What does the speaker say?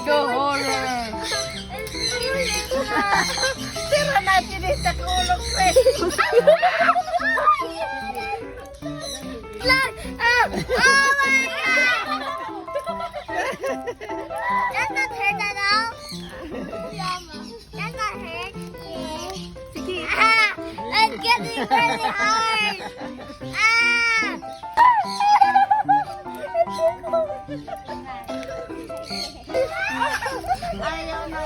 Go horror. Tira natin sa kulong, Chris. Look! Oh my God! Does that hurt at all? Does that hurt? Ah! It's getting really hard! Ah! Ayaw na.